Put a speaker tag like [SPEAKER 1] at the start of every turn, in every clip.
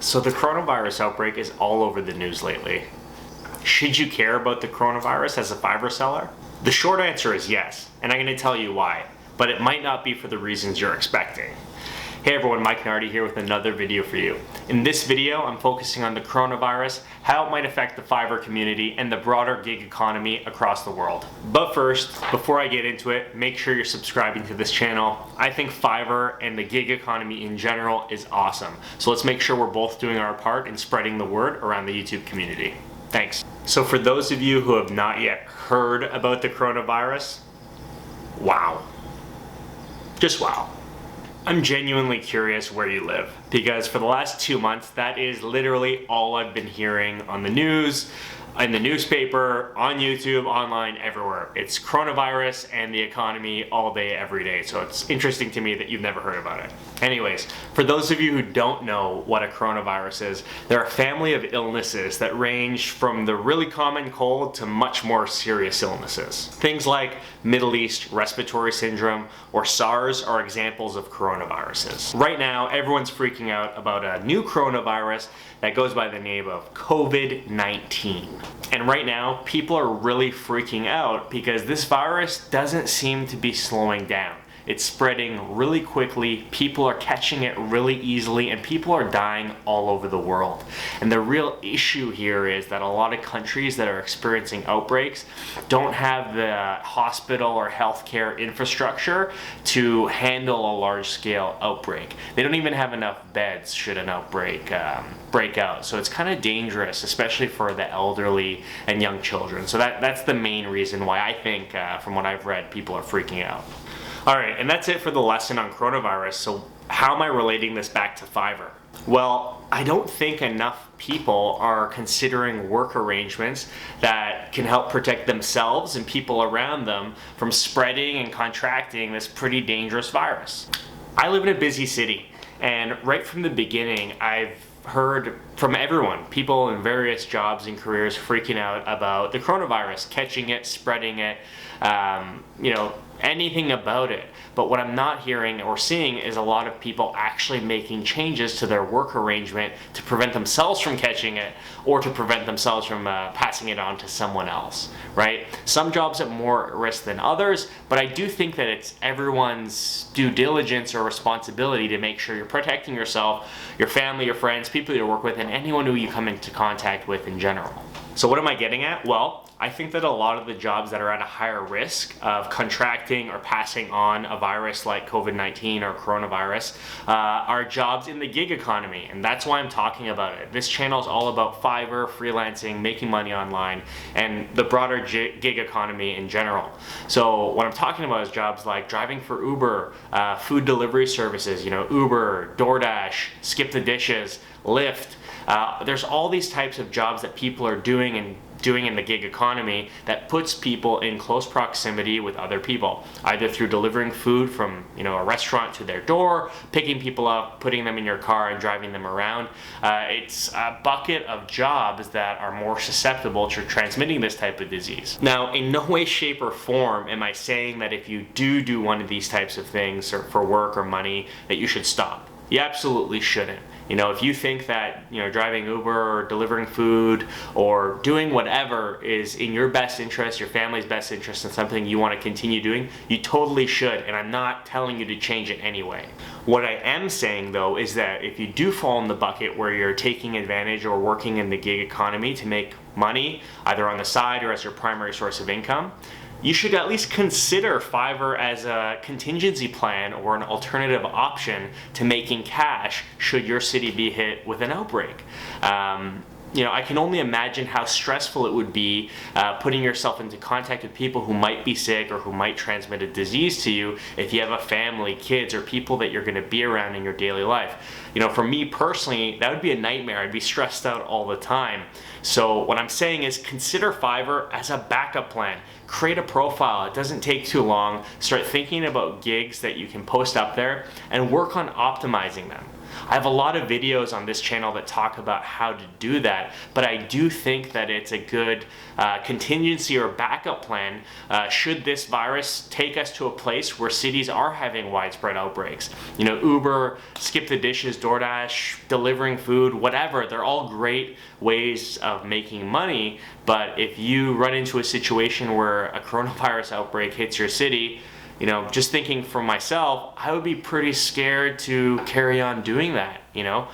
[SPEAKER 1] So the coronavirus outbreak is all over the news lately. Should you care about the coronavirus as a Fiverr seller? The short answer is yes, and I'm going to tell you why, but it might not be for the reasons you're expecting. Hey everyone, Mike Nardi here with another video for you. In this video, I'm focusing on the coronavirus, how it might affect the Fiverr community and the broader gig economy across the world. But first, before I get into it, make sure you're subscribing to this channel. I think Fiverr and the gig economy in general is awesome. So let's make sure we're both doing our part in spreading the word around the YouTube community. Thanks. So for those of you who have not yet heard about the coronavirus, wow. Just wow. I'm genuinely curious where you live, because for the last 2 months, that is literally all I've been hearing on the news, in the newspaper, on YouTube, online, everywhere. It's coronavirus and the economy all day, every day. So it's interesting to me that you've never heard about it. Anyways, for those of you who don't know what a coronavirus is, they're a family of illnesses that range from the really common cold to much more serious illnesses. Things like Middle East respiratory syndrome or SARS are examples of coronaviruses. Right now, everyone's freaking out about a new coronavirus that goes by the name of COVID-19. And right now, people are really freaking out because this virus doesn't seem to be slowing down. It's spreading really quickly, people are catching it really easily, and people are dying all over the world. And the real issue here is that a lot of countries that are experiencing outbreaks don't have the hospital or healthcare infrastructure to handle a large-scale outbreak. They don't even have enough beds should an outbreak break out. So it's kind of dangerous, especially for the elderly and young children. So that's the main reason why I think, from what I've read, people are freaking out. Alright, and that's it for the lesson on coronavirus. So how am I relating this back to Fiverr? Well, I don't think enough people are considering work arrangements that can help protect themselves and people around them from spreading and contracting this pretty dangerous virus. I live in a busy city, and right from the beginning, I've heard from everyone, people in various jobs and careers freaking out about the coronavirus, catching it, spreading it, anything about it. But what I'm not hearing or seeing is a lot of people actually making changes to their work arrangement to prevent themselves from catching it or to prevent themselves from passing it on to someone else, right? Some jobs are more at risk than others, but I do think that it's everyone's due diligence or responsibility to make sure you're protecting yourself, your family, your friends, people you work with, and anyone who you come into contact with in general. So what am I getting at? Well, I think that a lot of the jobs that are at a higher risk of contracting or passing on a virus like COVID-19 or coronavirus are jobs in the gig economy, and that's why I'm talking about it. This channel is all about Fiverr, freelancing, making money online, and the broader gig economy in general. So what I'm talking about is jobs like driving for Uber, food delivery services, Uber, DoorDash, Skip the Dishes, Lyft. There's all these types of jobs that people are doing in the gig economy that puts people in close proximity with other people, either through delivering food from a restaurant to their door, picking people up, putting them in your car and driving them around. It's a bucket of jobs that are more susceptible to transmitting this type of disease. Now, in no way, shape, or form am I saying that if you do one of these types of things or for work or money that you should stop. You absolutely shouldn't. If you think that driving Uber or delivering food or doing whatever is in your best interest, your family's best interest, and something you want to continue doing, you totally should, and I'm not telling you to change it anyway. What I am saying though is that if you do fall in the bucket where you're taking advantage or working in the gig economy to make money, either on the side or as your primary source of income, you should at least consider Fiverr as a contingency plan or an alternative option to making cash should your city be hit with an outbreak. I can only imagine how stressful it would be putting yourself into contact with people who might be sick or who might transmit a disease to you if you have a family, kids, or people that you're going to be around in your daily life. For me personally, that would be a nightmare. I'd be stressed out all the time. So what I'm saying is consider Fiverr as a backup plan. Create a profile. It doesn't take too long. Start thinking about gigs that you can post up there and work on optimizing them. I have a lot of videos on this channel that talk about how to do that, but I do think that it's a good contingency or backup plan should this virus take us to a place where cities are having widespread outbreaks. You know, Uber, Skip the Dishes, DoorDash, delivering food, whatever, they're all great ways of making money, but if you run into a situation where a coronavirus outbreak hits your city, you know, just thinking for myself, I would be pretty scared to carry on doing that, you know,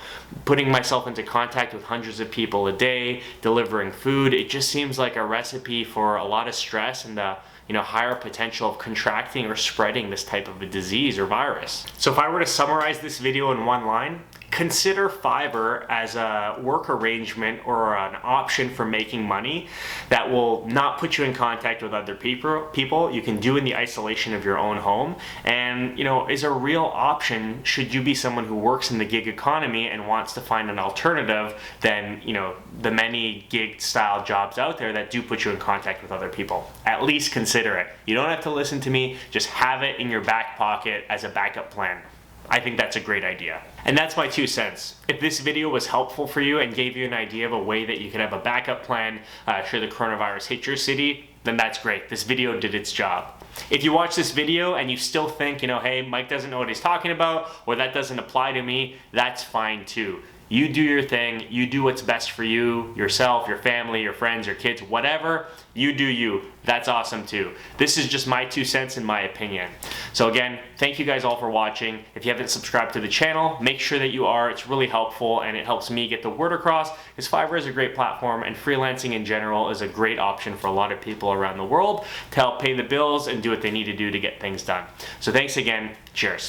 [SPEAKER 1] putting myself into contact with hundreds of people a day, delivering food. It just seems like a recipe for a lot of stress and the, you know, higher potential of contracting or spreading this type of a disease or virus. So if I were to summarize this video in one line, consider Fiverr as a work arrangement or an option for making money that will not put you in contact with other people. You can do in the isolation of your own home, and you know, is a real option should you be someone who works in the gig economy and wants to find an alternative than, you know, the many gig style jobs out there that do put you in contact with other people. At least consider it. You don't have to listen to me, just have it in your back pocket as a backup plan. I think that's a great idea. And that's my 2 cents. If this video was helpful for you and gave you an idea of a way that you could have a backup plan should the coronavirus hit your city, then that's great. This video did its job. If you watch this video and you still think, you know, hey, Mike doesn't know what he's talking about, or that doesn't apply to me, that's fine too. You do your thing, you do what's best for you, yourself, your family, your friends, your kids, whatever, you do you. That's awesome too. This is just my 2 cents in my opinion. So again, thank you guys all for watching. If you haven't subscribed to the channel, make sure that you are. It's really helpful and it helps me get the word across, because Fiverr is a great platform and freelancing in general is a great option for a lot of people around the world to help pay the bills and do what they need to do to get things done. So thanks again. Cheers.